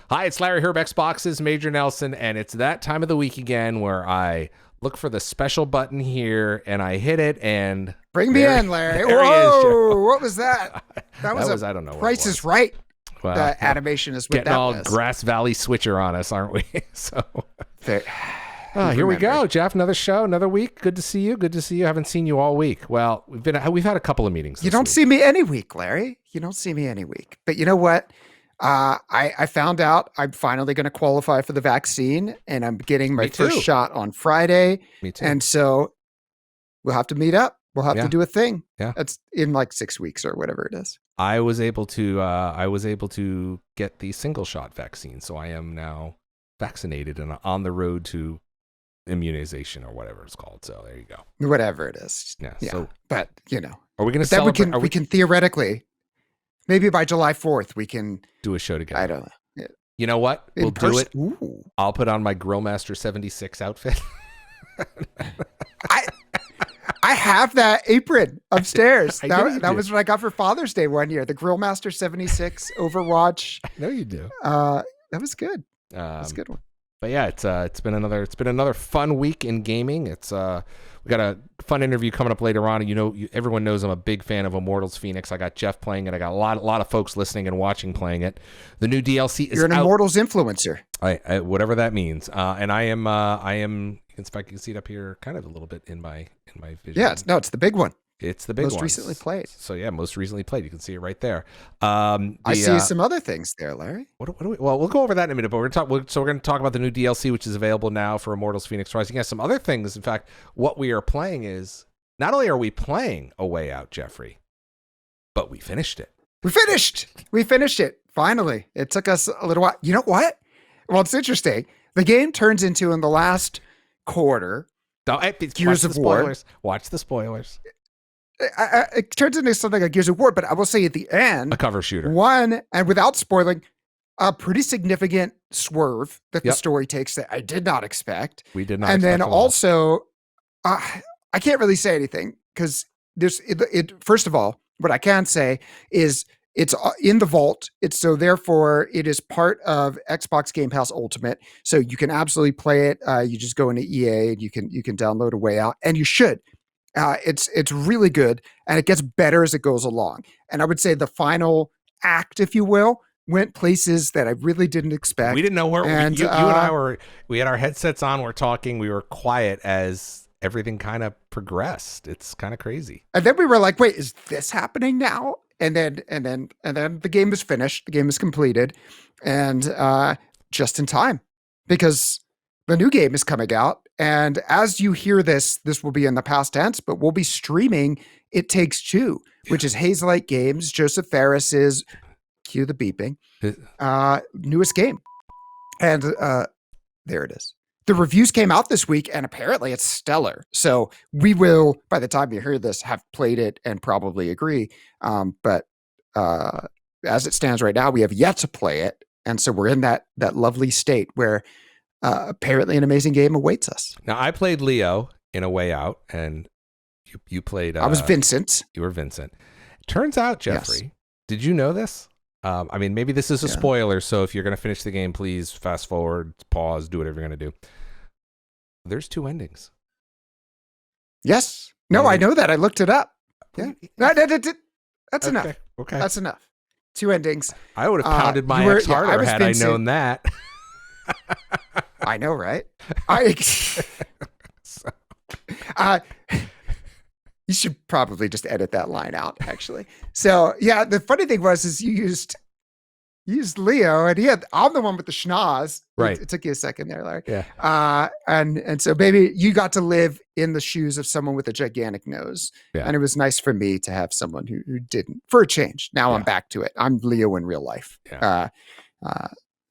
Hi, it's Larry Herb, Xbox's Major Nelson, and it's that time of the week again where I look for the special button here and I hit it, and bring me in, Larry. There he is, Whoa, what was that? That was I don't know. Price is Right. Well, The animation is what getting that all was. Grass Valley Switcher on us, aren't we? So Fair. here we go, Jeff. Another show, another week. Good to see you. Good to see you. Haven't seen you all week. Well, we've had a couple of meetings. You don't see me any week, Larry. You don't see me any week. But you know what? I found out I'm finally going to qualify for the vaccine, and I'm getting my first shot on Friday. Me too. And so we'll have to meet up. We'll have to do a thing. Yeah. That's in like 6 weeks or whatever it is. I was able to get the single shot vaccine, so I am now vaccinated and on the road to immunization or whatever it's called. So there you go. Whatever it is. Yeah. So, but you know, are we going to then celebrate? we can theoretically, maybe by July 4th, we can do a show together. I don't know. Yeah. You know what? We'll do it. Ooh. I'll put on my Grillmaster 76 outfit. I have that apron upstairs. That was what I got for Father's Day one year. The Grillmaster 76 Overwatch. I know you do. That was good. That's a good one. But yeah, it's been another fun week in gaming. It's we got a fun interview coming up later on. And everyone knows I'm a big fan of Immortals Phoenix. I got Jeff playing it. I got a lot of folks listening and watching playing it. The new DLC is You're an out. Immortals influencer. I whatever that means. And I am. In fact, you can see it up here, kind of a little bit in my vision. Yeah, it's the big one. It's the big one. Most recently played. So yeah, most recently played. You can see it right there. I see some other things there, Larry. What do we? Well, we'll go over that in a minute. But we're going to talk about the new DLC, which is available now for Immortals Phoenix Rising. Yeah, some other things. In fact, what we are playing is not only are we playing A Way Out, Jeffrey, but we finished it. We finished it. Finally, it took us a little while. You know what? Well, it's interesting. The game turns into, in the last quarter, Gears of War. Watch the spoilers. It turns into something like Gears of War, but I will say at the end, a cover shooter. One, and without spoiling, a pretty significant swerve that the story takes that I did not expect. We did not. And then also, I can't really say anything because there's it. First of all, what I can say is it's in the vault. Therefore it is part of Xbox Game Pass Ultimate. So you can absolutely play it. You just go into EA and you can download A Way Out, and you should. It's really good, and it gets better as it goes along. And I would say the final act, if you will, went places that I really didn't expect. We didn't know where. And you and I were. We had our headsets on. We're talking. We were quiet as everything kind of progressed. It's kind of crazy. And then we were like, "Wait, is this happening now?" And then the game is finished. The game is completed, and just in time, because the new game is coming out. And as you hear this will be in the past tense, but we'll be streaming It Takes Two, which is Hazelight Games, Joseph Ferris's, cue the beeping, newest game. And there it is. The reviews came out this week, and apparently it's stellar. So we will, by the time you hear this, have played it and probably agree. But as it stands right now, we have yet to play it. And so we're in that lovely state where apparently an amazing game awaits us. Now, I played Leo in A Way Out, and you played... I was Vincent. You were Vincent. Turns out, Jeffrey, Did you know this? I mean, maybe this is a spoiler, so if you're going to finish the game, please fast forward, pause, do whatever you're going to do. There's 2 endings. Yes. No, I know that. I looked it up. Yeah. That's enough. Okay. That's enough. 2 endings. I would have pounded my ex harder had I known that. I know, right? You should probably just edit that line out, actually. So yeah, the funny thing is you used Leo, and I'm the one with the schnoz. Right. It took you a second there, Larry. Yeah. And so baby, you got to live in the shoes of someone with a gigantic nose. Yeah. And it was nice for me to have someone who didn't, for a change. Now I'm back to it. I'm Leo in real life. Yeah.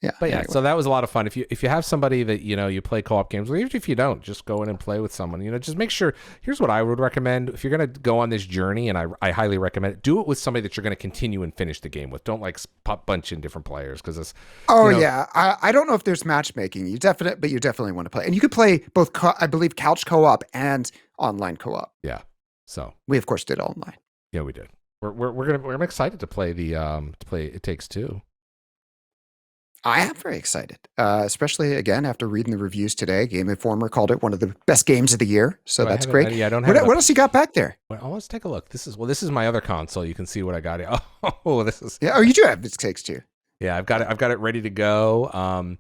Yeah. But yeah, anyway. So that was a lot of fun. If you have somebody that, you play co-op games, or even if you don't, just go in and play with someone, just make sure. Here's what I would recommend. If you're going to go on this journey, and I highly recommend it, do it with somebody that you're going to continue and finish the game with. Don't bunch in different players because it's. Oh yeah. I don't know if there's matchmaking. You definitely want to play. And you could play both, I believe, couch co-op and online co-op. Yeah. So we of course did online. Yeah, we did. I'm excited to play It Takes Two. I am very excited, especially again after reading the reviews today. Game Informer called it one of the best games of the year, so Do I that's have great. it? Yeah, I don't have it. What else you got back there? Well, let's take a look. This is my other console. You can see what I got here. Oh, this is Yeah, oh, you do have It Takes Two. yeah. I've got it. I've got it ready to go.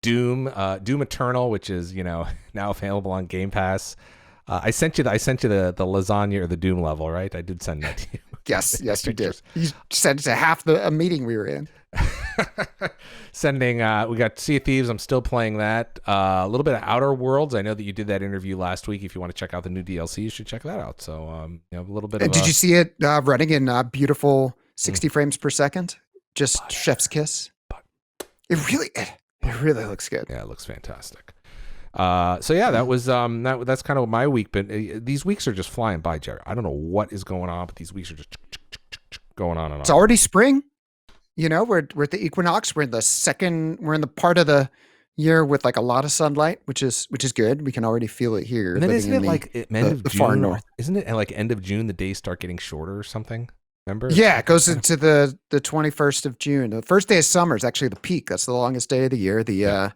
Doom Eternal, which is now available on Game Pass. I sent you the lasagna or the Doom level, right? I did send that to you. Yes, yes, you did. You sent it to half the meeting we were in. Sending we got Sea of Thieves. I'm still playing that. A little bit of Outer Worlds. I know that you did that interview last week. If you want to check out the new DLC, you should check that out. So a little bit of Did you see it running in beautiful 60 frames per second? Just chef's kiss. It really looks good. Yeah, it looks fantastic. So yeah, that was that's kind of my week, but these weeks are just flying by, Jerry. I don't know what is going on, but these weeks are just going on and on. It's already spring. We're at the equinox. We're in the part of the year with like a lot of sunlight, which is good. We can already feel it here. And then isn't it like end of June? Far north? Isn't it like end of June? The days start getting shorter or something. Remember? Yeah, it goes into the 21st of June. The first day of summer is actually the peak. That's the longest day of the year. The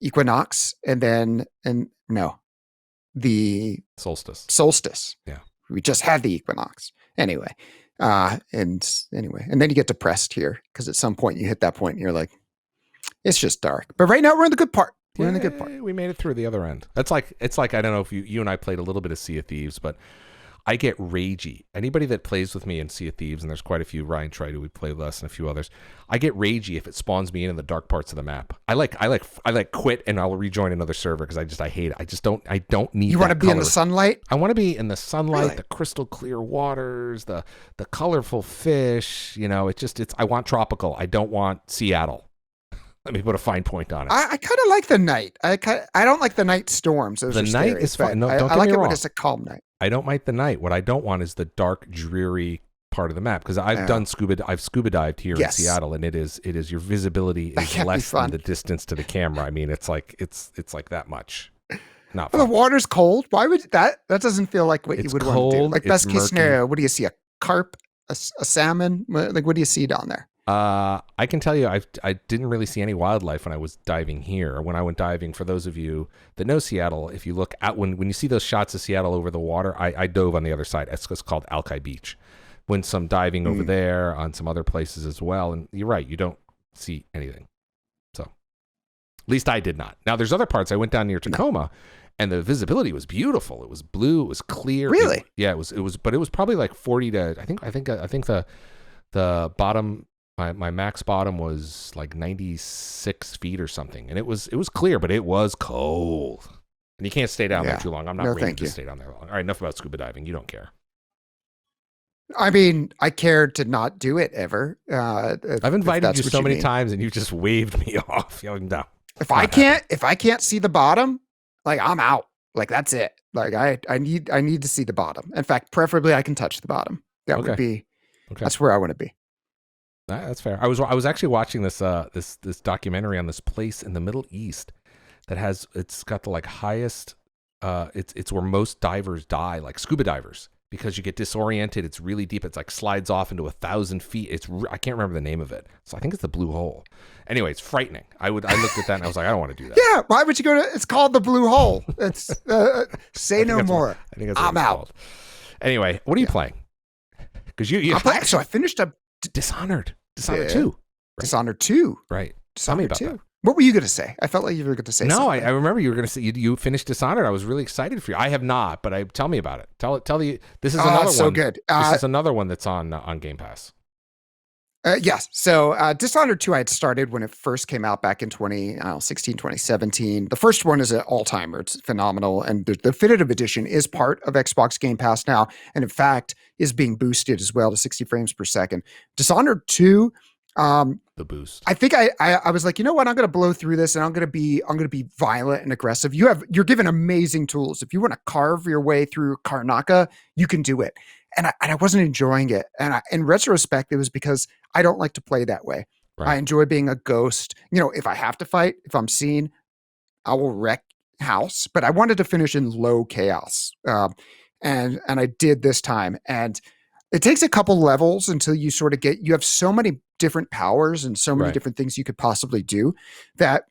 equinox, the solstice. Yeah, we just had the equinox anyway. And then you get depressed here because at some point you hit that point and you're like, it's just dark. But right now we're in the good part. We're in the good part. We made it through the other end. It's like I don't know if you and I played a little bit of Sea of Thieves, but I get ragey. Anybody that plays with me in Sea of Thieves, and there's quite a few, Ryan tried to, we play with us and a few others. I get ragey if it spawns me in the dark parts of the map. I like quit and I'll rejoin another server because I hate it. I don't need. You want to be in the sunlight? I want to be in the sunlight, really? The crystal clear waters, the colorful fish. I want tropical. I don't want Seattle. Let me put a fine point on it. I kind of like the night. I don't like the night storms. Those the are night scary, is fine. No, don't I get like me it wrong. when it's a calm night. I don't mind the night. What I don't want is the dark, dreary part of the map because I've scuba dived here in Seattle, and it is your visibility is less than the distance to the camera. I mean, it's like that much. Not fun. The water's cold. Why would that doesn't feel like what you would want to do? Like best case scenario, what do you see? A carp, a salmon? Like what do you see down there? I can tell you, I didn't really see any wildlife when I was diving here. When I went diving, for those of you that know Seattle, if you look out when you see those shots of Seattle over the water, I dove on the other side. It's called Alki Beach. When some diving over there on some other places as well, and you're right, you don't see anything. So, at least I did not. Now, there's other parts. I went down near Tacoma, and the visibility was beautiful. It was blue. It was clear. Really? It was, but it was probably like 40 to. I think the bottom. My max bottom was like 96 feet or something, and it was clear, but it was cold, and you can't stay down there too long. I'm not ready to stay down there long. All right, enough about scuba diving. You don't care. I mean, I cared to not do it ever. I've invited you so many times, and you just waved me off. No. If I can't see the bottom, like I'm out. Like that's it. Like I need to see the bottom. In fact, preferably I can touch the bottom. That would be. Okay. That's where I want to be. That's fair. I was actually watching this documentary on this place in the Middle East that it's got the like highest it's where most divers die, like scuba divers, because you get disoriented. It's really deep. It's like slides off into 1,000 feet. I can't remember the name of it. So I think it's the Blue Hole. Anyway, it's frightening. I looked at that and I was like, I don't want to do that. Yeah, why would you go to? It's called the Blue Hole. It's say no more. I think I'm out. Called. Anyway, what are you playing? Because you so I finished up. Dishonored 2. Right? Dishonored 2. Right. Tell me about that. What were you going to say? I felt like you were going to say something. I remember you were going to say you finished Dishonored. I was really excited for you. I have not, but tell me about it. Tell the this is another one. So good. This is another one that's on Game Pass. Yes. So Dishonored 2 I had started when it first came out back in 2016, 2017. The first one is an all-timer. It's phenomenal. And the definitive edition is part of Xbox Game Pass now. And in fact, is being boosted as well to 60 frames per second. Dishonored 2, the boost. I think I was like, you know what? I'm going to blow through this and I'm going to be violent and aggressive. You're given amazing tools. If you want to carve your way through Karnaca, you can do it. And I wasn't enjoying it. And in retrospect, it was because I don't like to play that way. Right. I enjoy being a ghost. If I have to fight, if I'm seen, I will wreck house. But I wanted to finish in low chaos. And I did this time. And it takes a couple levels until you sort of you have so many different powers and so many Right. different things you could possibly do that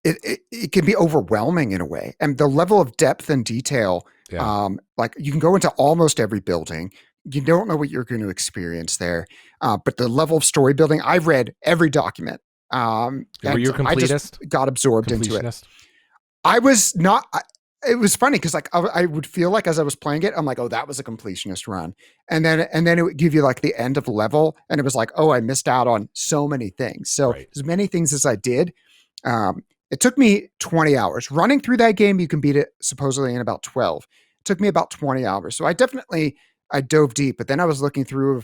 it can be overwhelming in a way. And the level of depth and detail, Yeah. like you can go into almost every building. You don't know what you're going to experience there. But the level of story building, I've read every document. Were And you a I just completist? got absorbed into it. Completionist? I was not. It was funny because like I would feel like as I was playing it, I'm like, oh, that was a completionist run, and then it would give you like the end of level, and it was like, oh, I missed out on so many things. So Right. as many things as I did, it took me 20 hours running through that game. You can beat it supposedly in about 12. It took me about 20 hours. So I dove deep, but then I was looking through.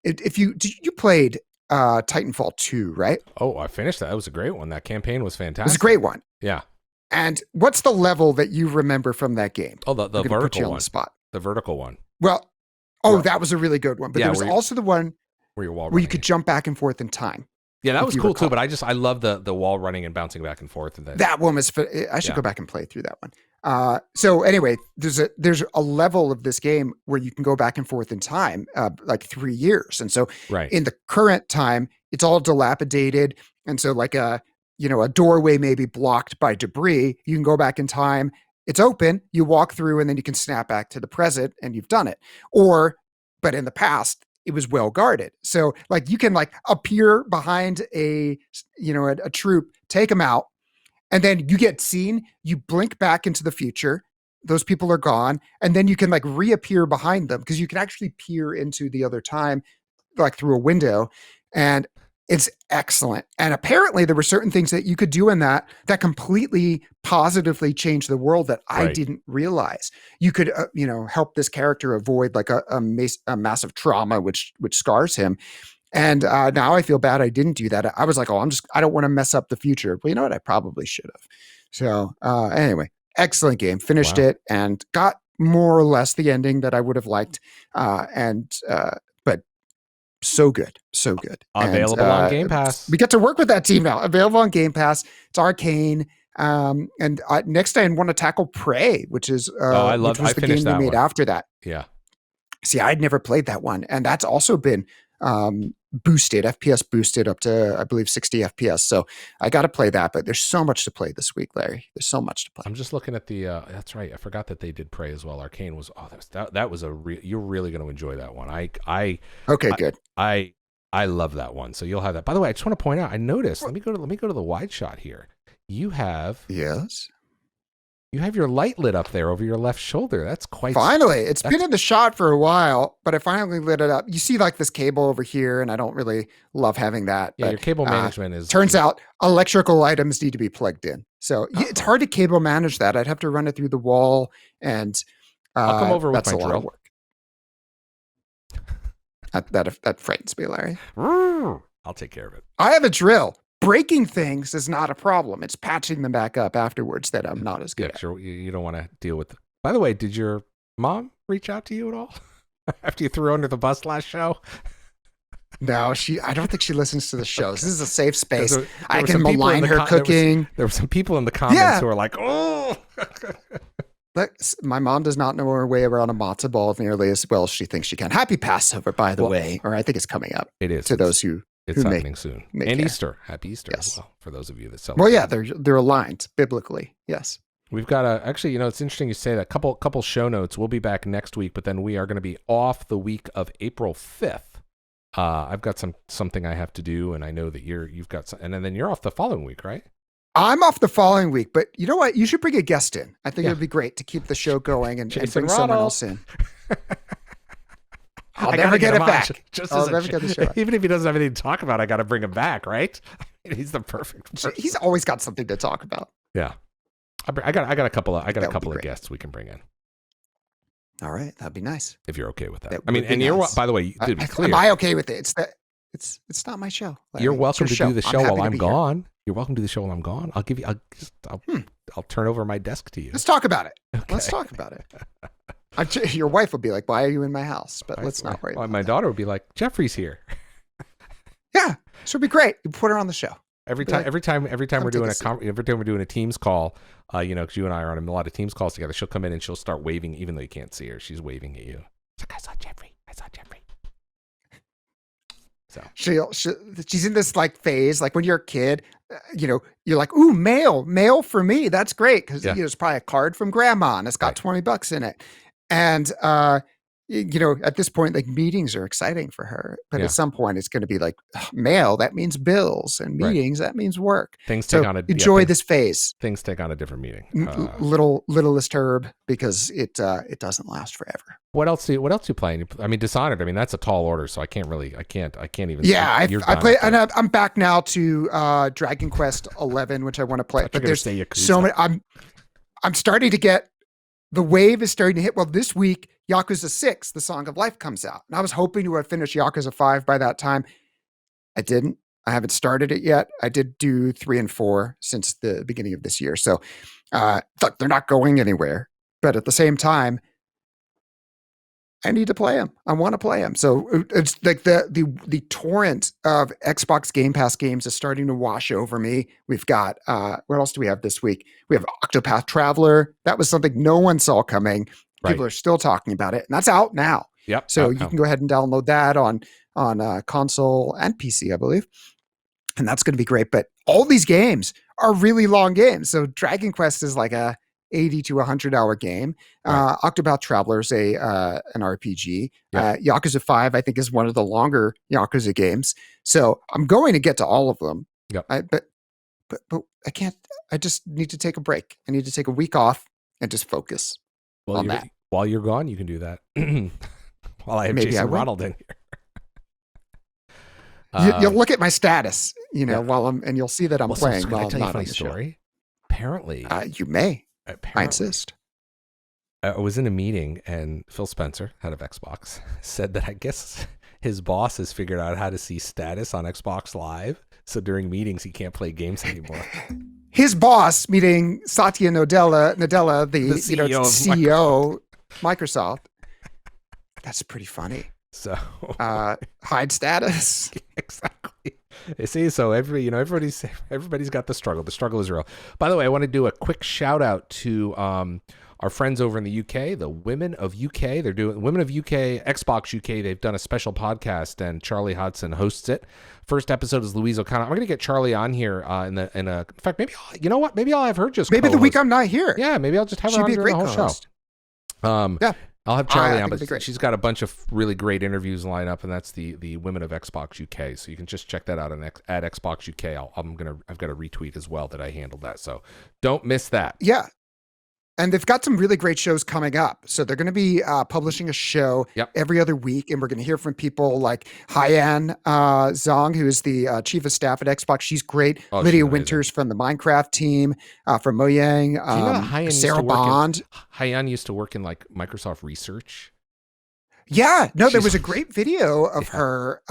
If you played Titanfall 2, right? Oh, I finished that. That was a great one. That campaign was It was fantastic. a great one. Yeah. And what's the level that you remember from that game? Oh, the I'm gonna put you vertical on one. the spot. The vertical one Well, that was a really good one. But Yeah, there was where you- also the one where you're wall where you running. could jump back and forth in time. Yeah, that if was you cool too. recall. But I love the wall running and bouncing back and forth. And That one was. I should Yeah. go back and play through that one. So anyway, there's a level of this game where you can go back and forth in time, like 3 years. And so right. in the current time, it's all dilapidated. And so like a doorway may be blocked by debris. You can go back in time. It's open. You walk through and then you can snap back to the present and you've done it. But in the past, it was well guarded. So like you can like appear behind a troop, take them out, and then you get seen, you blink back into the future. Those people are gone. And then you can like reappear behind them because you can actually peer into the other time, like through a window. And it's excellent. And apparently there were certain things that you could do in that completely positively changed the world that I Right. didn't realize. You could, help this character avoid like a massive trauma, which scars him. And now I feel bad I didn't do that. I was like, I don't want to mess up the future. Well, you know what? I probably should have. So anyway, excellent game. Finished Wow. it and got more or less the ending that I would have liked. But so good. So good. Available on Game Pass. We get to work with that team now. Available on Game Pass. It's Arcane. And next I want to tackle Prey, which is I which was the finished game they that made one. after that. Yeah. See, I'd never played that one, and that's also been boosted, FPS boosted up to, I believe, 60 FPS. So I got to play that, but there's so much to play this week, Larry. There's so much to play. I'm just looking at the. That's right. I forgot that they did Prey as well. Arcane was. Oh, that was you're really going to enjoy that one. Okay, good. I love that one. So you'll have that. By the way, I just want to point out. I noticed. Let me go to the wide shot here. You have your light lit up there over your left shoulder. That's quite. Finally, it's been in the shot for a while, but I finally lit it up. You see like this cable over here, and I don't really love having that. Yeah, but, your cable management is. Turns out electrical items need to be plugged in. So it's hard to cable manage that. I'd have to run it through the wall, and I'll come over with that's my a lot drill. of work. That frightens me, Larry. I'll take care of it. I have a drill. Breaking things is not a problem. It's patching them back up afterwards that I'm not as good at. Sure. You don't want to deal with. By the way, did your mom reach out to you at all after you threw her under the bus last show? No, I don't think she listens to the shows. This is a safe space. There I were can some people in malign the her com- cooking. There were some people in the comments Yeah. who were like, "Oh." My mom does not know her way around a matzo ball nearly as well as she thinks she can. Happy Passover, by the way, or I think it's coming up. It is to those who. It's who happening soon. may And care. Easter. Happy Easter Yes. as well for those of you that celebrate. Well, yeah, they're aligned biblically. Yes. We've got actually, it's interesting you say that. Couple show notes. We'll be back next week, but then we are going to be off the week of April 5th. I've got something I have to do, and I know that you've got some, and then you're off the following week, right? I'm off the following week, but you know what? You should bring a guest in. I think Yeah. it would be great to keep the show going and Jason bring someone Ronald. else in. I'll I never gotta get it him on, back. Just I'll as a never get the show. even if he doesn't have anything to talk about, I got to bring him back, right? He's the perfect person. He's always got something to talk about. Yeah, I got a couple of would be of great. guests we can bring in All right, that'd be nice. if you're okay with that. That I mean, would be and you're nice. by the way, to be clear, Am I okay with it? It's not my show. Larry. you're It's welcome your to do the show happy while to I'm be here. gone. You're welcome to do the show while I'm gone. I'll turn over my desk to you. Let's talk about it. Okay. Let's talk about it. Your wife will be like, "Why are you in my house?" But let's not worry. My about that. daughter would be like, "Jeffrey's here." Yeah, she'll be great. You put her on the show. Every Be time, like, every time we're doing take a every time we're doing a Teams call, because you and I are on a lot of Teams calls together, she'll come in and she'll start waving, even though you can't see her. She's waving at you. It's like, I saw Jeffrey. So she's in this like phase, like when you're a kid, you're like, ooh, mail for me. That's great. Cause Yeah. it's probably a card from grandma and it's got Right. $20 in it. And, at this point, like meetings are exciting for her, but Yeah. at some point it's going to be like mail. That means bills, and Right. meetings. That means work. Things take So on a enjoy this phase. things take on a different meaning. Littlest herb, because it doesn't last forever. What else do you play? I mean, Dishonored. I mean, that's a tall order, so I can't even. Yeah, you're I done play, after and that. I'm back now to Dragon Quest 11, which I want to play. Thought you But were gonna there's say Yakuza. so many. I'm starting to get, the wave is starting to hit. Well, this week Yakuza 6, The Song of Life, comes out, and I was hoping to have finished Yakuza 5 by that time. I didn't. I haven't started it yet. I did do 3 and 4 since the beginning of this year. So, look, they're not going anywhere. But at the same time, I need to play them. I want to play them. So it's like the torrent of Xbox Game Pass games is starting to wash over me. We've got what else do we have this week? We have Octopath Traveler. That was something no one saw coming. Right. People are still talking about it, and that's out now. Yep. So you can go ahead and download that on console and PC, I believe, and that's going to be great. But all these games are really long games. So Dragon Quest is like a 80 to 100-hour game. Right. Octopath Traveler is an RPG. Yeah. Yakuza 5, I think, is one of the longer Yakuza games. So I'm going to get to all of them. Yep. But I can't. I just need to take a break. I need to take a week off and just focus on that. While you're gone, you can do that. While I have Maybe Jason Ronald in here. You'll look at my status, yeah. while and you'll see that I'm playing. So, can I tell you a funny story? Apparently, you may. I insist. I was in a meeting, and Phil Spencer, head of Xbox, said that I guess his boss has figured out how to see status on Xbox Live. So during meetings, he can't play games anymore. His boss, meeting Satya Nadella, the CEO of CEO Microsoft. That's pretty funny. So hide status. Exactly. You see, so everybody's got the struggle. The struggle is real. By the way, I want to do a quick shout out to our friends over in the UK, the Women of UK. They're doing Women of UK, Xbox UK. They've done a special podcast, and Charlie Hodson hosts it. First episode is Louise O'Connor. I'm going to get Charlie on here in fact, maybe maybe I'll have her just maybe the week I'm not here. Yeah, maybe I'll just have her on during the whole show. Yeah. I'll have Charlie on, but she's got a bunch of really great interviews lined up, and that's the Women of Xbox UK. So you can just check that out at Xbox UK. I've got a retweet as well that I handled that. So don't miss that. Yeah. And they've got some really great shows coming up. So they're going to be publishing a show every other week. And we're going to hear from people like Haiyan Zhang, who is the chief of staff at Xbox. She's great. Lydia Winters from the Minecraft team, from Mojang. Sarah Bond. Haiyan used to work in like Microsoft Research. Yeah, no, there was a great video of her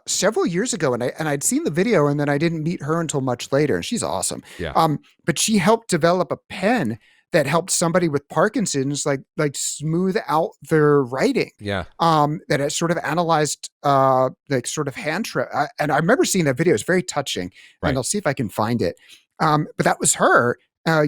several years ago, and I'd seen the video, and then I didn't meet her until much later, and she's awesome. Yeah. But she helped develop a pen that helped somebody with Parkinson's like smooth out their writing. Yeah. That it sort of analyzed like sort of and I remember seeing that video. It's very touching, and I'll see if I can find it. But that was her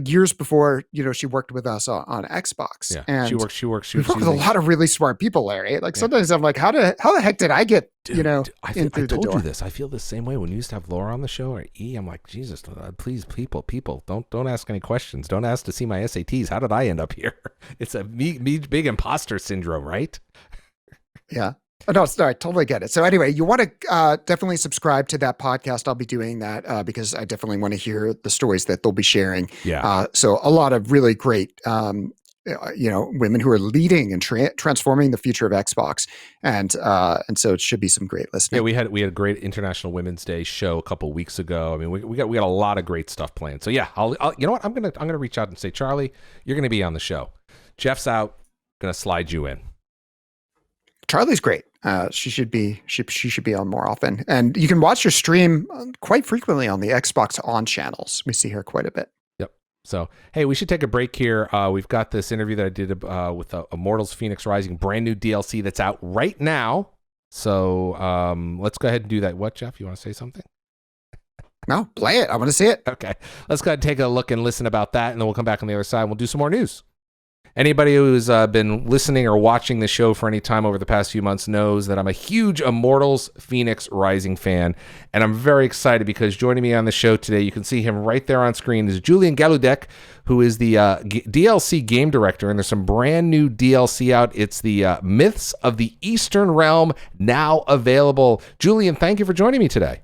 years before she worked with us on Xbox. Yeah. And she works. We work with a lot of really smart people, Larry. Like sometimes I'm like, how the heck did I get I through the door? told you this. I feel the same way when we used to have Laura on the show or E. I'm like, Jesus, please, people, don't ask any questions. Don't ask to see my SATs. How did I end up here? It's a me big imposter syndrome, right? Yeah. Oh, no, I totally get it. So anyway, you want to definitely subscribe to that podcast. I'll be doing that because I definitely want to hear the stories that they'll be sharing. Yeah. So a lot of really great, women who are leading and transforming the future of Xbox, and so it should be some great listening. Yeah, we had a great International Women's Day show a couple weeks ago. I mean, we got a lot of great stuff planned. So yeah, I'll you know what, I'm gonna reach out and say, Charlie, you're gonna be on the show. Jeff's out, gonna slide you in. Charlie's great. She should be on more often, and you can watch her stream quite frequently on the Xbox On channels. We see her quite a bit. Yep. So hey, we should take a break here. We've got this interview that I did with Immortals: Phoenix Rising, brand new DLC that's out right now. So let's go ahead and do that. What, Jeff? You want to say something? No, play it. I want to see it. Okay, let's go ahead and take a look and listen about that, and then we'll come back on the other side and we'll do some more news. Anybody who's been listening or watching the show for any time over the past few months knows that I'm a huge Immortals Phoenix Rising fan, and I'm very excited because joining me on the show today, you can see him right there on screen, is Julien Galoudec, who is the DLC game director, and there's some brand new DLC out. It's the Myths of the Eastern Realm, now available. Julien, thank you for joining me today.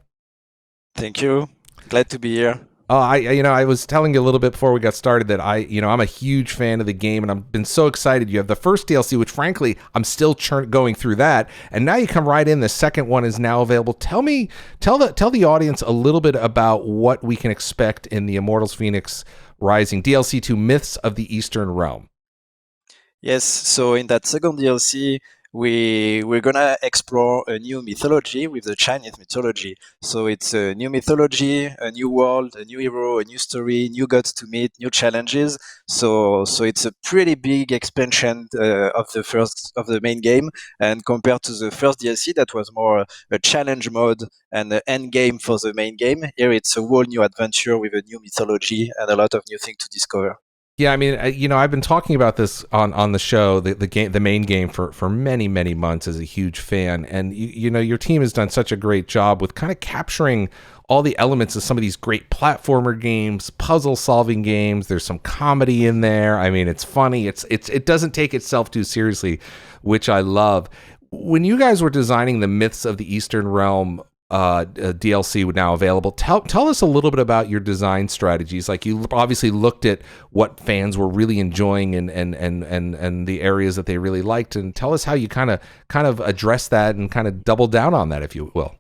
Thank you. Glad to be here. I was telling you a little bit before we got started that I'm a huge fan of the game, and I've been so excited. You have the first DLC, which frankly, I'm still going through that, and now you come right in. The second one is now available. Tell the audience a little bit about what we can expect in the Immortals Phoenix Rising DLC 2 Myths of the Eastern Realm. Yes, so in that second DLC, we're gonna explore a new mythology with the Chinese mythology. So it's a new mythology, a new world, a new hero, a new story, new gods to meet, new challenges. So it's a pretty big expansion of the main game. And compared to the first DLC, that was more a challenge mode and an end game for the main game. Here it's a whole new adventure with a new mythology and a lot of new things to discover. Yeah, I mean, I've been talking about this on the show, the main game for many, many months as a huge fan, and your team has done such a great job with kind of capturing all the elements of some of these great platformer games, puzzle solving games. There's some comedy in there. I mean, it's funny. It doesn't take itself too seriously, which I love. When you guys were designing the Myths of the Eastern Realm DLC now available, tell us a little bit about your design strategies. Like, you obviously looked at what fans were really enjoying and the areas that they really liked, and tell us how you kind of address that and kind of double down on that, if you will.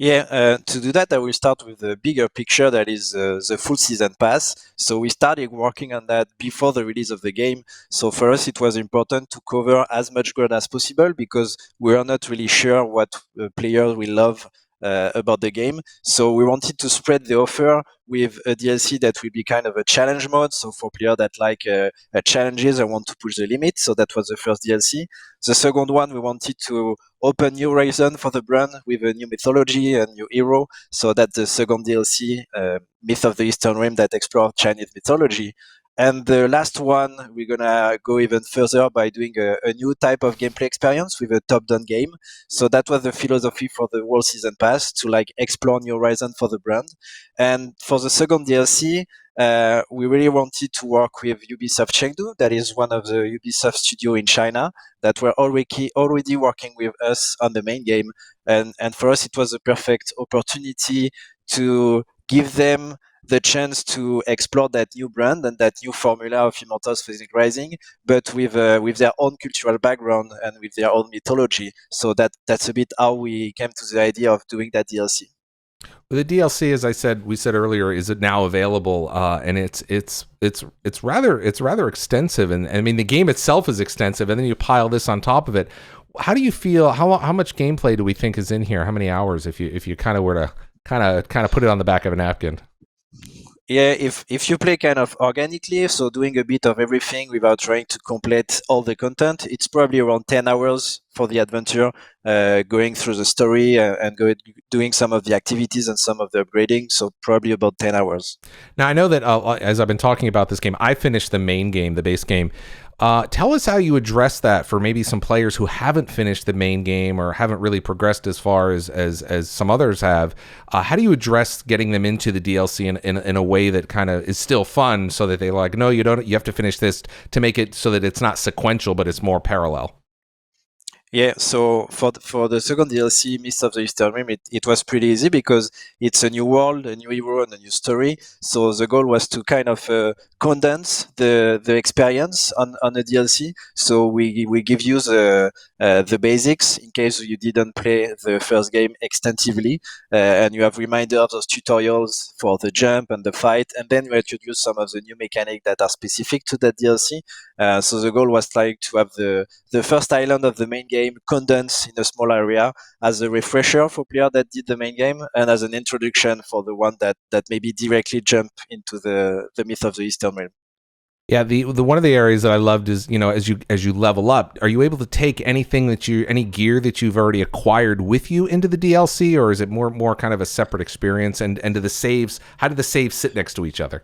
Yeah, to do that, I will start with the bigger picture that is the full season pass. So we started working on that before the release of the game. So for us, it was important to cover as much ground as possible because we are not really sure what players will love about the game. So we wanted to spread the offer with a DLC that will be kind of a challenge mode. So for players that like challenges and want to push the limit. So that was the first DLC. The second one, we wanted to open new horizon for the brand with a new mythology and new hero. So that's the second DLC, Myth of the Eastern Realm, that explores Chinese mythology. And the last one, we're gonna go even further by doing a new type of gameplay experience with a top-down game. So that was the philosophy for the whole season pass, to like explore new horizon for the brand. And for the second DLC, we really wanted to work with Ubisoft Chengdu, that is one of the Ubisoft studio in China that were already working with us on the main game. And for us, it was a perfect opportunity to give them the chance to explore that new brand and that new formula of Immortals Phoenix Rising, but with their own cultural background and with their own mythology. So that's a bit how we came to the idea of doing that DLC. The DLC, as we said earlier, is now available, and it's rather extensive, and I mean the game itself is extensive, and then you pile this on top of it. How do you feel? How much gameplay do we think is in here? How many hours, if you kind of were to kind of put it on the back of a napkin? Yeah, if you play kind of organically, so doing a bit of everything without trying to complete all the content, it's probably around 10 hours for the adventure, going through the story and doing some of the activities and some of the upgrading. So probably about 10 hours. Now, I know that as I've been talking about this game, I finished the main game, the base game. Tell us how you address that for maybe some players who haven't finished the main game or haven't really progressed as far as some others have. How do you address getting them into the DLC in a way that kind of is still fun, so that they like, no, you don't, you have to finish this to make it so that it's not sequential, but it's more parallel? Yeah, so for the second DLC, Myths of the Eastern Realm, it was pretty easy because it's a new world, a new hero, and a new story. So the goal was to kind of condense the experience on the DLC. So we give you the basics in case you didn't play the first game extensively, and you have reminders of those tutorials for the jump and the fight, and then you introduce some of the new mechanics that are specific to that DLC. So the goal was like to have the first island of the main game condensed in a small area as a refresher for players that did the main game, and as an introduction for the one that maybe directly jump into the Myth of the Eastern Realm. Yeah, the one of the areas that I loved is, as you level up, are you able to take any gear that you've already acquired with you into the DLC, or is it more kind of a separate experience? And how do the saves sit next to each other?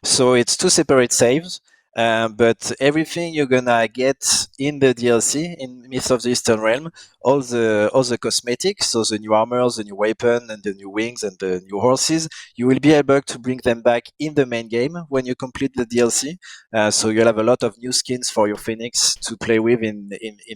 So it's two separate saves. but everything you're gonna get in the DLC in Myths of the Eastern Realm, all the cosmetics, so the new armors, the new weapon, and the new wings and the new horses, you will be able to bring them back in the main game when you complete the DLC. So you'll have a lot of new skins for your Phoenix to play with in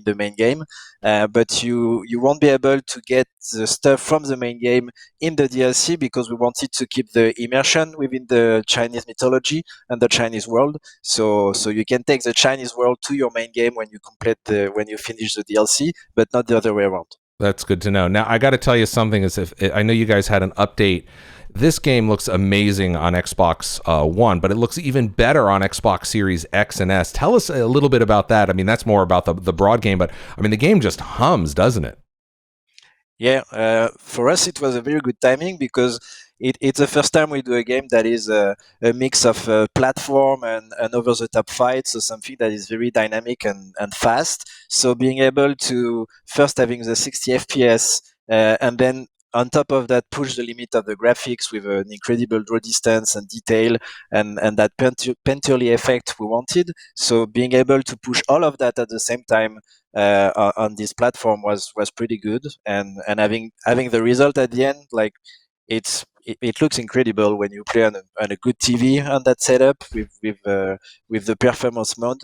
the main game, but you won't be able to get the stuff from the main game in the DLC because we wanted to keep the immersion within the Chinese mythology and the Chinese world. So you can take the Chinese world to your main game when you finish the DLC, but not the other way around. That's good to know. Now, I got to tell you something. Is if I know you guys had an update. This game looks amazing on Xbox One, but it looks even better on Xbox Series X and S. Tell us a little bit about that. I mean, that's more about the broad game, but I mean, the game just hums, doesn't it? Yeah, for us it was a very good timing because it's the first time we do a game that is a mix of platform and over-the-top fights, so something that is very dynamic and fast. So being able to first having the 60 FPS and then on top of that push the limit of the graphics with an incredible draw distance and detail and that Penturely effect we wanted. So being able to push all of that at the same time on this platform was pretty good, and having the result at the end, like it looks incredible when you play on a good TV on that setup with the performance mode.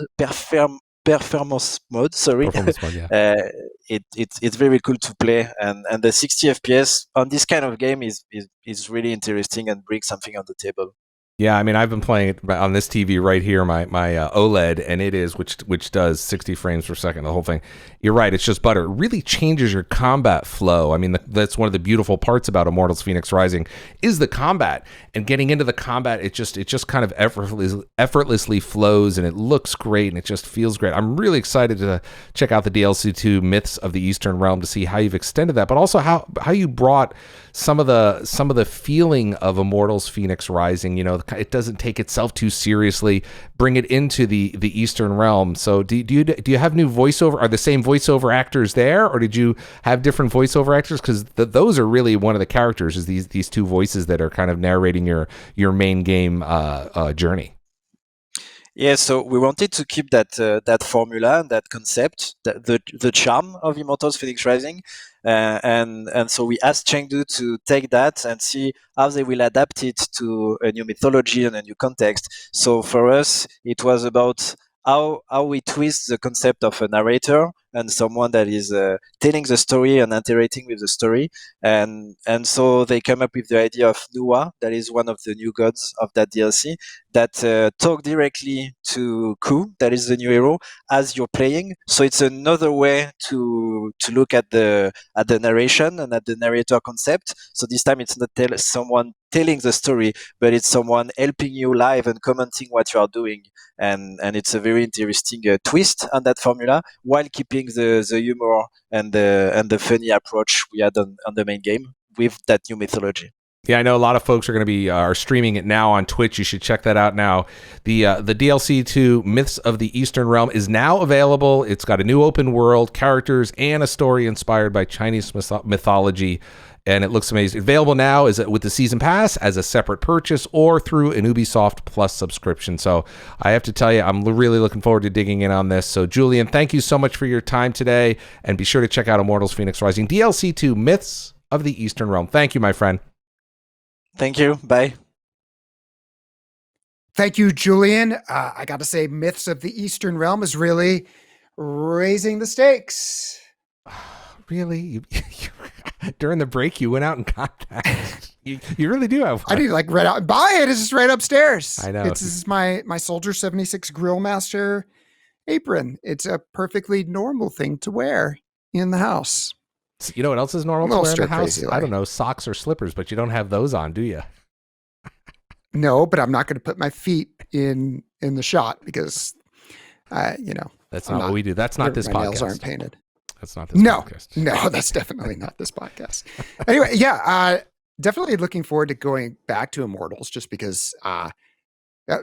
Sorry, Performance mode, yeah. It's very cool to play, and the 60 FPS on this kind of game is really interesting and brings something on the table. Yeah, I mean, I've been playing it on this TV right here, my OLED, and it is which does 60 frames per second, the whole thing. You're right, it's just butter. It really changes your combat flow. I mean, that's one of the beautiful parts about Immortals Fenyx Rising is the combat, and getting into the combat, it just kind of effortlessly flows, and it looks great, and it just feels great. I'm really excited to check out the DLC 2 Myths of the Eastern Realm to see how you've extended that, but also how you brought some of the feeling of Immortals Fenyx Rising. You know, it doesn't take itself too seriously. Bring it into the Eastern Realm. So do you have new voiceover? Are the same voiceover actors there, or did you have different voiceover actors? Because those are really one of the characters. Is these two voices that are kind of narrating your main game journey. Yeah, so we wanted to keep that formula and that concept, the charm of Immortals Fenyx Rising, and so we asked Chengdu to take that and see how they will adapt it to a new mythology and a new context. So for us, it was about how we twist the concept of a narrator and someone that is telling the story and interacting with the story, and so they come up with the idea of Nuwa, that is one of the new gods of that DLC, that talk directly to Ku, that is the new hero, as you're playing. So it's another way to look at the narration and at the narrator concept. So this time it's not someone telling the story, but it's someone helping you live and commenting what you are doing, and it's a very interesting twist on that formula while keeping the humor and the funny approach we had on the main game with that new mythology. Yeah, I know a lot of folks are going to be are streaming it now on Twitch. You should check that out now. The DLC to Myths of the Eastern Realm is now available. It's got a new open world, characters, and a story inspired by Chinese mythology, and it looks amazing. Available now is with the season pass as a separate purchase or through an Ubisoft Plus subscription. So I have to tell you, I'm really looking forward to digging in on this. So Julian, thank you so much for your time today, and be sure to check out Immortals Fenyx Rising DLC to Myths of the Eastern Realm. Thank you, my friend. Thank you. Bye. Thank you, Julian. I got to say, Myths of the Eastern Realm is really raising the stakes. Really? During the break, you went out and got that. You really do have one. I need to right out and buy it. It's just right upstairs. I know. This is my Soldier 76 Grillmaster apron. It's a perfectly normal thing to wear in the house. You know what else is normal to wear in the house? I don't know, socks or slippers, but you don't have those on, do you? No, but I'm not going to put my feet in the shot because, that's not what we do. That's not this podcast. My nails aren't painted. That's not this podcast. No, that's definitely not this podcast. Anyway, yeah, definitely looking forward to going back to Immortals just because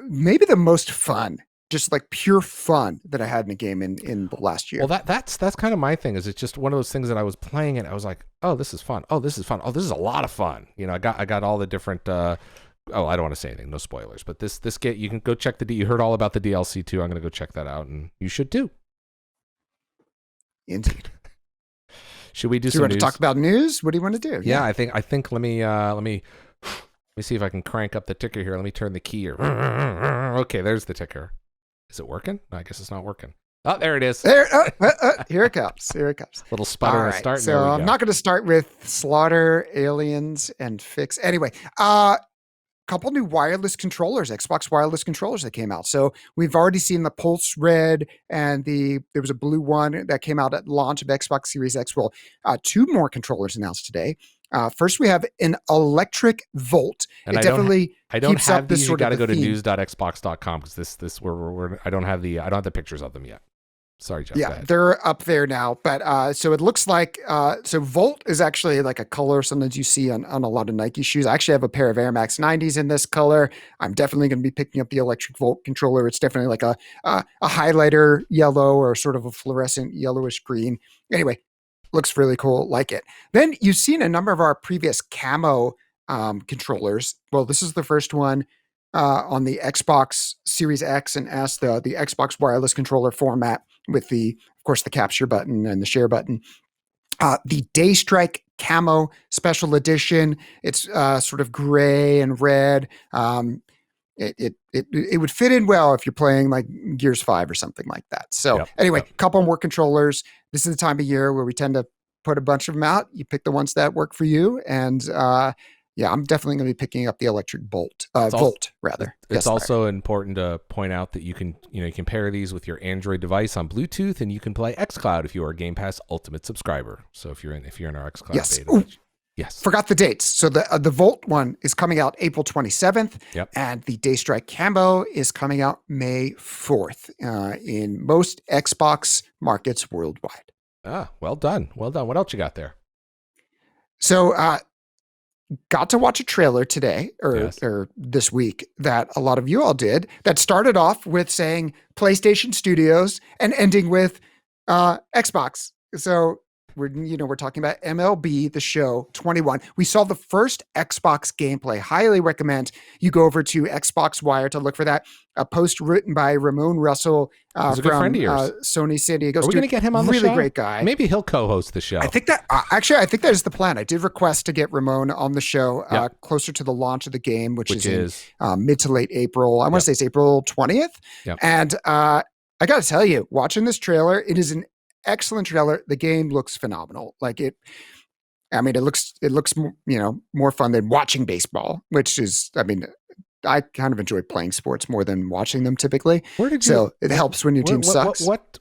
maybe the most fun, just like pure fun that I had in a game in the last year. Well, that's kind of my thing. Is it's just one of those things that I was playing it. I was like, oh, this is fun. Oh, this is fun. Oh, this is a lot of fun. You know, I got all the different Oh, I don't want to say anything. No spoilers. But this game, you can go check you heard all about the DLC too. I'm going to go check that out, and you should too. Indeed. Should we do you some want news? to talk about news? What do you want to do? Yeah, I think let me see if I can crank up the ticker here. Let me turn the key here. Okay, there's the ticker. Is it working? No, I guess it's not working. Oh, there it is. There, here it comes. Here it comes. Little sputter All and right, start. so I'm not going to start with Slaughter, Aliens, and Fix. Anyway, couple new wireless controllers, Xbox wireless controllers that came out. So we've already seen the Pulse Red and there was a blue one that came out at launch of Xbox Series X. Well, two more controllers announced today. First, we have an Electric Volt. And I don't keeps have up this these. You sort got to of go to theme. news.xbox.com because I don't have the pictures of them yet. Sorry, Jeff. Go Yeah, ahead. they're up there now. But so it looks like Volt is actually like a color sometimes you see on a lot of Nike shoes. I actually have a pair of Air Max 90s in this color. I'm definitely going to be picking up the Electric Volt controller. It's definitely like a highlighter yellow or sort of a fluorescent yellowish green. Anyway, looks really cool. Like it. Then you've seen a number of our previous camo controllers. Well, this is the first one. On the Xbox Series X and S, the Xbox wireless controller format with of course, the capture button and the share button. The Daystrike Camo Special Edition. It's sort of gray and red. It would fit in well if you're playing like Gears 5 or something like that. So anyway, couple more controllers. This is the time of year where we tend to put a bunch of them out. You pick the ones that work for you, and yeah, I'm definitely going to be picking up the Electric Volt. Volt, rather. It's also important to point out that you can pair these with your Android device on Bluetooth, and you can play xCloud if you are a Game Pass Ultimate subscriber. So if you're in our xCloud beta. Ooh, yes. Forgot the dates. So the Volt one is coming out April 27th, and the Daystrike Camo is coming out May 4th in most Xbox markets worldwide. Ah, well done. Well done. What else you got there? So, got to watch a trailer today or this week that a lot of you all did that started off with saying PlayStation Studios and ending with Xbox. So we're talking about MLB The Show 21. We saw the first Xbox gameplay. Highly recommend you go over to Xbox Wire to look for that. A post written by Ramon Russell He's a good friend of yours. Sony San Diego. Are we going to get him on the show? Really great guy. Maybe he'll co-host the show. I think that I think that is the plan. I did request to get Ramon on the show closer to the launch of the game, which is in mid to late April. I want to say it's April 20th. Yep. And I got to tell you, watching this trailer, it is an excellent trailer. The game looks phenomenal. It looks more fun than watching baseball, which is, I kind of enjoy playing sports more than watching them typically. So it helps when your team sucks. What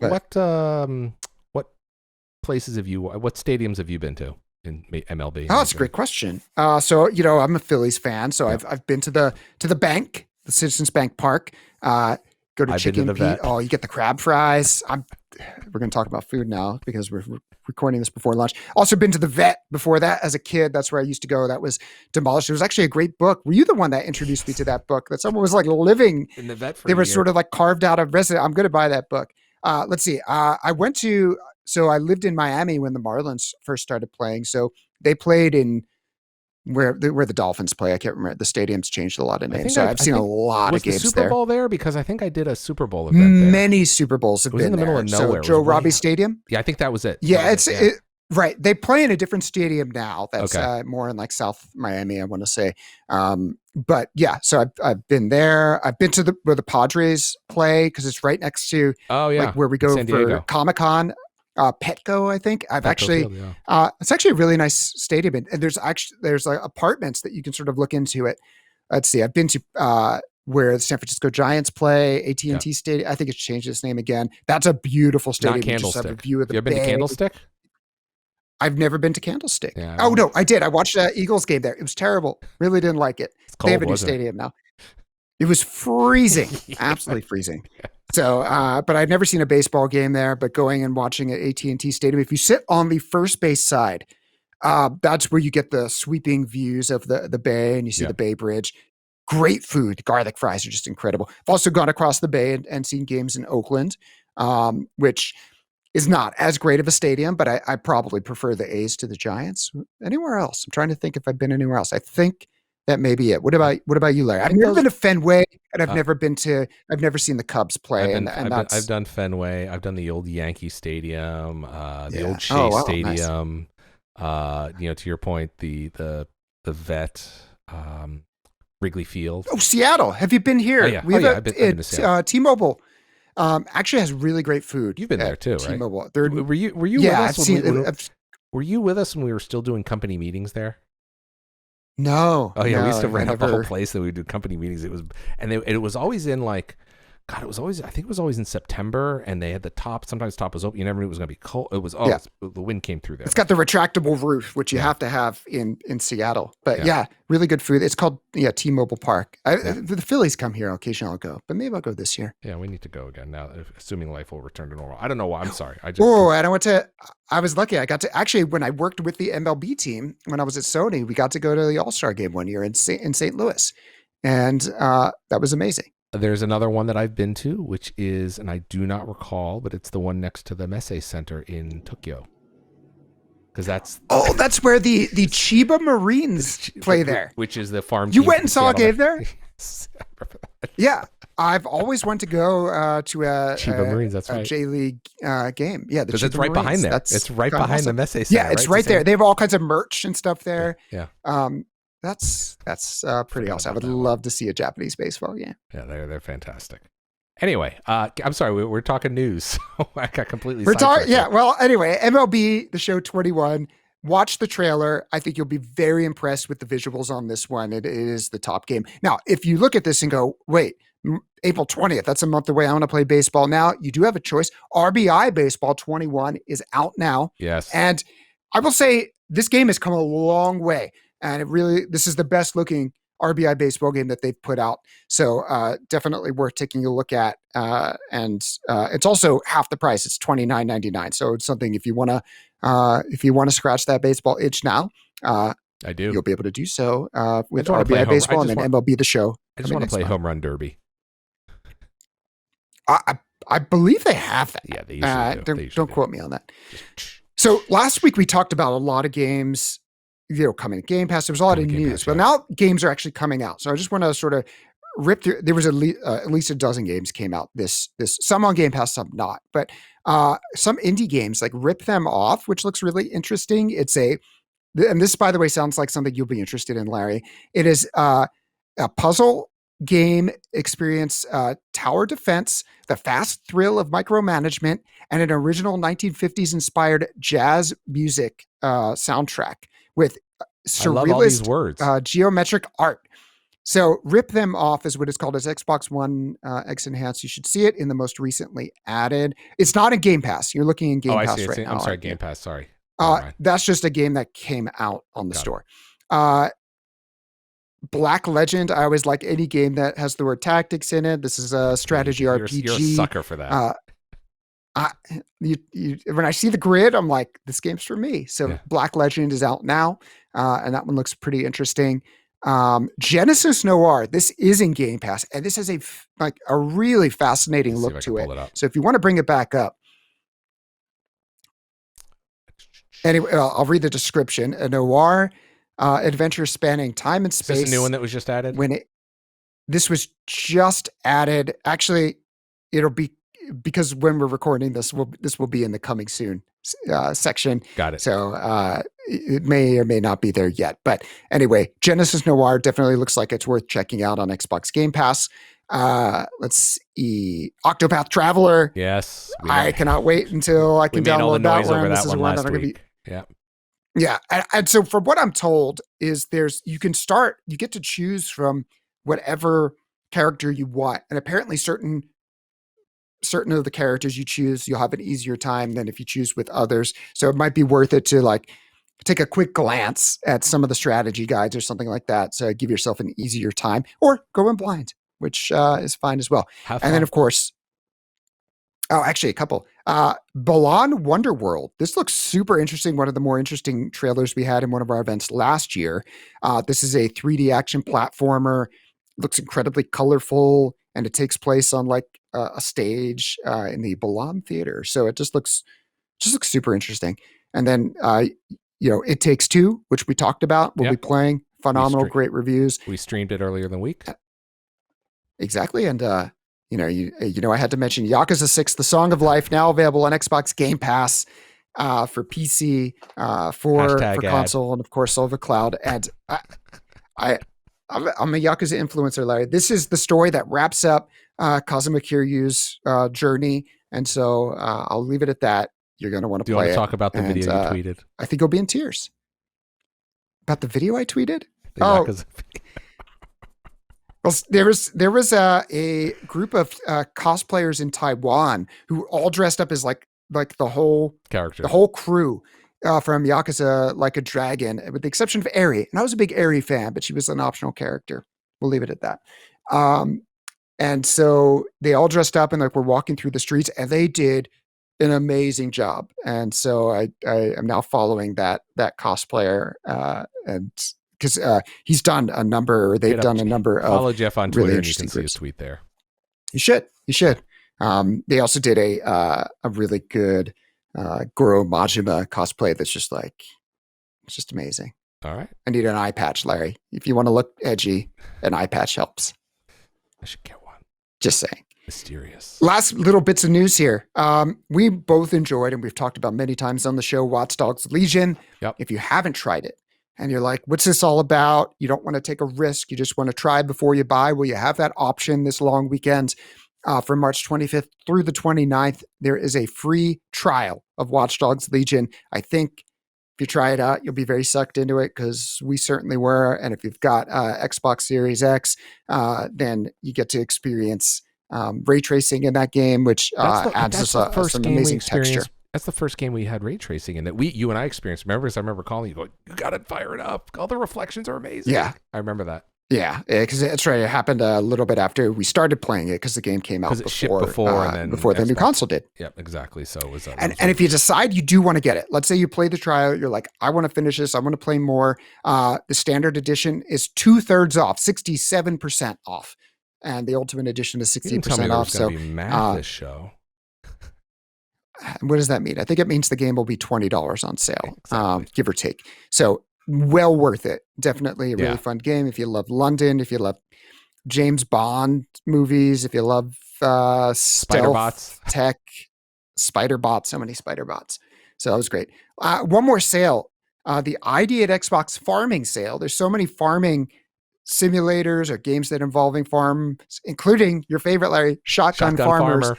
places what stadiums have you been to in MLB? Oh, that's a great question. So I'm a Phillies fan, so I've been to the bank, the Citizens Bank Park. Go to Chicken Pete. Oh, you get the crab fries. We're going to talk about food now because we're recording this before lunch. Also been to the vet before that as a kid. That's where I used to go. That was demolished. It was actually a great book. Were you the one that introduced me to that book? That someone was like living in the vet for They were sort of like carved out of resident. I'm going to buy that book. Let's see. I lived in Miami when the Marlins first started playing. So they played in where the Dolphins play. I can't remember. The stadium's changed a lot of names. So I've seen a lot of games there. Was the Super Bowl there? Because I think I did a Super Bowl event there. Many Super Bowls have been in the middle there. of nowhere. So Joe Robbie Stadium? Yeah, I think that was it. Yeah, right. They play in a different stadium now. That's more in like South Miami, I want to say. But yeah, so I've been there. I've been to where the Padres play because it's right next to where we go for Comic-Con. Petco, I think. It's actually a really nice stadium, and there's like apartments that you can sort of look into it. Let's see. I've been to where the San Francisco Giants play, AT&T Stadium. I think it's changed its name again. That's a beautiful stadium. Not Candlestick. You have a view of the you ever been to Candlestick? I've never been to Candlestick. Yeah, no, I did. I watched the Eagles game there. It was terrible. Really didn't like it. It's cold, they have a new stadium now. It was freezing, absolutely freezing. So, but I'd never seen a baseball game there, but going and watching at AT&T Stadium, if you sit on the first base side, that's where you get the sweeping views of the bay and you see the Bay Bridge. Great food. Garlic fries are just incredible. I've also gone across the bay and seen games in Oakland, which is not as great of a stadium, but I probably prefer the A's to the Giants. Anywhere else? I'm trying to think if I've been anywhere else. I think That may be it. What about you, Larry? I've think never those- been to Fenway, and Uh, I've never seen the Cubs play, I've done Fenway. I've done the old Yankee Stadium, the Yeah. old Shea Oh, wow, nice. Stadium. To your point, the vet, Wrigley Field. Oh, Seattle. Have you been here? Oh, yeah. We have I've been to Seattle. T-Mobile. Actually has really great food. You've been there at too, right? T-Mobile. Were you Yeah, with I've us seen. were you with us when we were still doing company meetings there? No. Oh yeah, we used to no, rent I out the whole never- place and we would do company meetings. It was always in like, God, I think it was always in September, and they had the top. Sometimes top was open. You never knew it was going to be cold. It was Yeah. the wind came through there. It's got the retractable roof, which you Yeah. have to have in Seattle. But Yeah. yeah, really good food. It's called T-Mobile Park. Yeah. The Phillies come here occasionally. I'll go, but maybe I'll go this year. Yeah, we need to go again now, assuming life will return to normal. I don't know why. I'm sorry. Oh, and I was lucky. I got to actually, when I worked with the MLB team when I was at Sony, we got to go to the All-Star game one year in St. Louis, and that was amazing. There's another one that I've been to, which is, and I do not recall, but it's the one next to the Messe Center in Tokyo. Because that's That's where the Chiba Marines play there. which is the farm. You team went from and saw a Seattle. game there? Yes, I remember that. Yeah, I've always wanted to go to a Chiba Marines, that's right. J League game. Yeah, the Because it's Chiba right behind Marines. there. That's It's right kinda behind awesome. the Messe Center. Yeah, it's right there. They have all kinds of merch and stuff there. Yeah, That's pretty Forgot awesome. I about would that one. love to see a Japanese baseball game. yeah, they're fantastic. Anyway, I'm sorry, we're talking news. I got completely. We're talking. sidetracked Yeah. there. Well, anyway, MLB The Show 21. Watch the trailer. I think you'll be very impressed with the visuals on this one. It is the top game. Now, if you look at this and go, wait, April 20th, that's a month away. I want to play baseball now. You do have a choice. RBI Baseball 21 is out now. Yes. And I will say this game has come a long way. And this is the best looking RBI baseball game that they've put out. So definitely worth taking a look at. And it's also half the price. It's $29.99. So it's something if you want to scratch that baseball itch now, I do. you'll be able to do so with just wanna play RBI home- I baseball and just then want- MLB The Show. I just coming want to next play month. home run derby. I believe they have that. Yeah, they usually do. They usually Don't do. quote me on that. Just- So last week we talked about a lot of games, coming to Game Pass. There was a lot of Coming to Game news, Pass, but yeah. now games are actually coming out. So I just want to sort of rip through. There was at least a dozen games came out. This some on Game Pass, some not. But some indie games, like Rip Them Off, which looks really interesting. And this, by the way, sounds like something you'll be interested in, Larry. It is a puzzle game experience, tower defense, the fast thrill of micromanagement, and an original 1950s inspired jazz music soundtrack with I love all these surrealist words. geometric art. So Rip Them Off is what it's called. It's Xbox One X Enhanced. You should see it in the most recently added. It's not in Game Pass. You're looking in Game I Pass see. right now. I'm sorry, aren't you? Game Pass. Sorry. Never mind. That's just a game that came out on the Got it. store. Black Legend. I always like any game that has the word tactics in it. This is a strategy You're RPG. You're a sucker for that. When I see the grid, I'm like, this game's for me. So Yeah. Black Legend is out now, and that one looks pretty interesting. Genesis Noir. This is in Game Pass, and this has a really fascinating Let's see if look I to can it. pull it up. So if you want to bring it back up, anyway, I'll read the description. A noir adventure spanning time and Is space. this a new one that was just added? This was just added. Actually, it'll be because when we're recording this will be in the coming soon section. Got it. So it may or may not be there yet. But anyway, Genesis Noir definitely looks like it's worth checking out on Xbox Game Pass. Let's see. Octopath Traveler. Yes. I cannot wait until I we can made all the download that noise one. over This that is one one last that I'm gonna be. week. Yeah. Yeah, and so from what I'm told is you get to choose from whatever character you want, and apparently certain of the characters you choose, you'll have an easier time than if you choose with others. So it might be worth it to take a quick glance at some of the strategy guides or something like that. So give yourself an easier time, or go in blind, which is fine as well. Have And then fun. of course, actually a couple. Balan Wonderworld. This looks super interesting. One of the more interesting trailers we had in one of our events last year. This is a 3D action platformer. Looks incredibly colorful, and it takes place on a stage in the Balan Theater. So it just looks super interesting. And then It Takes Two, which we talked about, we'll Yep. be playing phenomenal, stre- great reviews. We streamed it earlier in the week. Exactly. And, I had to mention Yakuza 6, The Song of Life, now available on Xbox Game Pass for PC, for Hashtag ad. console, and of course, over cloud. And I'm a Yakuza influencer, Larry. This is the story that wraps up Kazuma Kiryu's journey. And so I'll leave it at that. You're going to want to Do you play want it. to talk about the video you tweeted? I think you'll be in tears. About the video I tweeted? The Yakuza video. Well, there was a group of cosplayers in Taiwan who all dressed up as like the whole character, the whole crew from Yakuza Like a Dragon, with the exception of Eri. And I was a big Eri fan, but she was an optional character. We'll leave it at that. And so they all dressed up and were walking through the streets, and they did an amazing job. And so I am now following that cosplayer and. Because he's done a number, or they've done a number of. Follow Jeff on Twitter, really and you can see groups. his tweet there. You should. They also did a really good Goro Majima cosplay that's just it's just amazing. All right. I need an eye patch, Larry. If you want to look edgy, an eye patch helps. I should get one. Just saying. Mysterious. Last little bits of news here. We both enjoyed, and we've talked about many times on the show, Watch Dogs Legion. Yep. If you haven't tried it, and you're like, what's this all about? You don't want to take a risk. You just want to try before you buy. Well, you have that option this long weekend from March 25th through the 29th. There is a free trial of Watch Dogs Legion. I think if you try it out, you'll be very sucked into it, because we certainly were. And if you've got Xbox Series X, then you get to experience ray tracing in that game, which adds some amazing texture. That's the first game we had ray tracing in that you and I experienced. Remember, I remember calling you, going, "You got to fire it up! All the reflections are amazing." Yeah, I remember that. Yeah, because that's right. It happened a little bit after we started playing it, because the game came out before the new console did. Yep, exactly. So it was. And if you decide you do want to get it, let's say you play the trial, you're like, I want to finish this, I want to play more. The standard edition is 2/3 off, 67% off, and the ultimate edition is 60% off. So be math this show. What does that mean? I think it means the game will be $20 on sale, Exactly. give or take. So well worth it. Definitely a really fun game. If you love London, if you love James Bond movies, if you love stealth tech, spider bots, so many spider bots. So that was great. One more sale, the ID at Xbox farming sale. There's so many farming simulators or games that involving farms, including your favorite, Larry, Shotgun Farmers.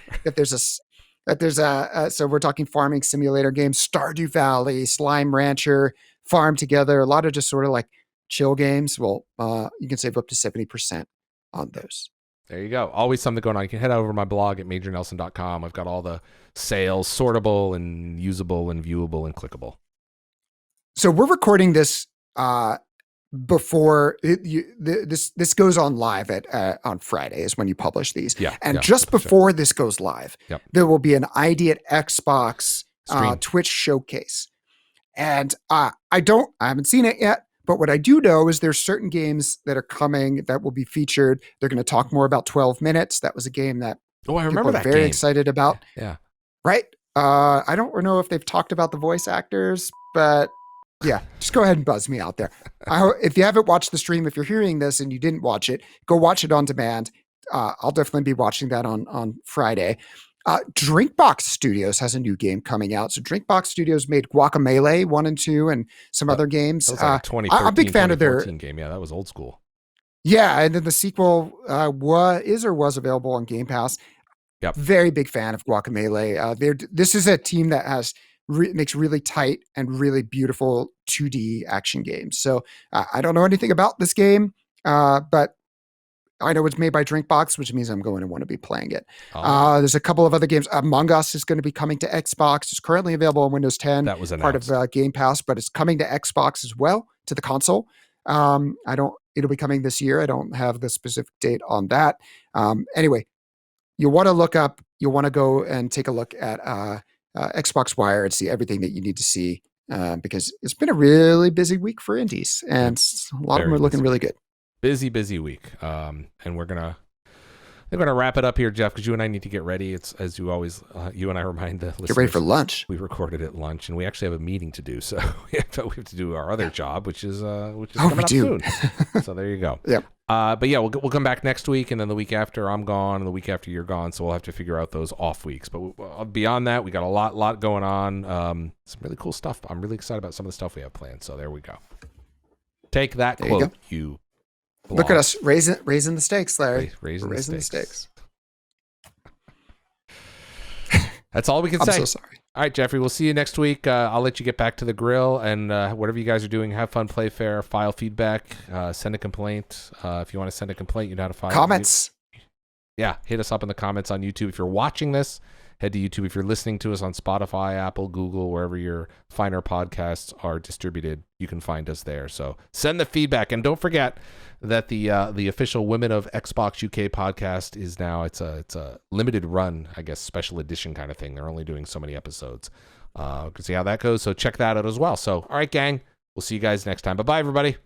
So we're talking farming simulator games, Stardew Valley, Slime Rancher, Farm Together, a lot of just sort of like chill games. Well, you can save up to 70% on those. There you go. Always something going on. You can head over to my blog at majornelson.com. I've got all the sales, sortable and usable and viewable and clickable. So we're recording this before this goes on live on Friday is when you publish these. Just before this goes live, there will be an ID at Xbox Twitch showcase. And I haven't seen it yet, but what I do know is there's certain games that are coming that will be featured. They're going to talk more about 12 Minutes. That was a game that I remember that very game. Excited about. Yeah. Right? I don't know if they've talked about the voice actors, but yeah, just go ahead and buzz me out there. If you haven't watched the stream, if you're hearing this and you didn't watch it, go watch it on demand. I'll definitely be watching that on Friday. Drinkbox Studios has a new game coming out. So Drinkbox Studios made Guacamelee 1 and 2 and some other games. That was like 2013, I'm a big fan of their game. Yeah, that was old school. Yeah, and then the sequel was available on Game Pass. Yep. Very big fan of Guacamelee. This is a team that makes really tight and really beautiful 2D action games. So I don't know anything about this game, but I know it's made by Drinkbox, which means I'm going to want to be playing it. There's a couple of other games. Among Us is going to be coming to Xbox. It's currently available on Windows 10. That was announced. Part of Game Pass, but it's coming to Xbox as well, to the console. It'll be coming this year. I don't have the specific date on that. Anyway, you'll want to go and take a look at Xbox Wire and see everything that you need to see, because it's been a really busy week for indies, and a lot of them are looking really good. Busy week. And we're gonna we're going to wrap it up here, Jeff, because you and I need to get ready. It's as you always, you and I remind the listeners. Get ready for lunch. We recorded at lunch, and we actually have a meeting to do. So we have to do our other job, which is we coming up do. soon. So there you go. Yep. But yeah, we'll come back next week, and then the week after I'm gone, and the week after you're gone. So we'll have to figure out those off weeks. But beyond that, we got a lot going on. Some really cool stuff. I'm really excited about some of the stuff we have planned. So there we go. Take that There quote, you you. Look at us raising the stakes, Larry. Raising We're the the stakes. stakes. That's all we can I'm say. so sorry. All right, Jeffrey, we'll see you next week. I'll let you get back to the grill, and whatever you guys are doing, have fun, play fair, file feedback, send a complaint. If you want to send a complaint, you know how to file Comments. Yeah, hit us up in the comments on YouTube. If you're watching this, head to YouTube. If you're listening to us on Spotify, Apple, Google, wherever your finer podcasts are distributed, you can find us there. So send the feedback, and don't forget that the official Women of Xbox UK podcast is now it's a limited run, I guess, special edition kind of thing. They're only doing so many episodes. Can see how that goes. So check that out as well. So all right, gang, we'll see you guys next time. Bye bye, everybody.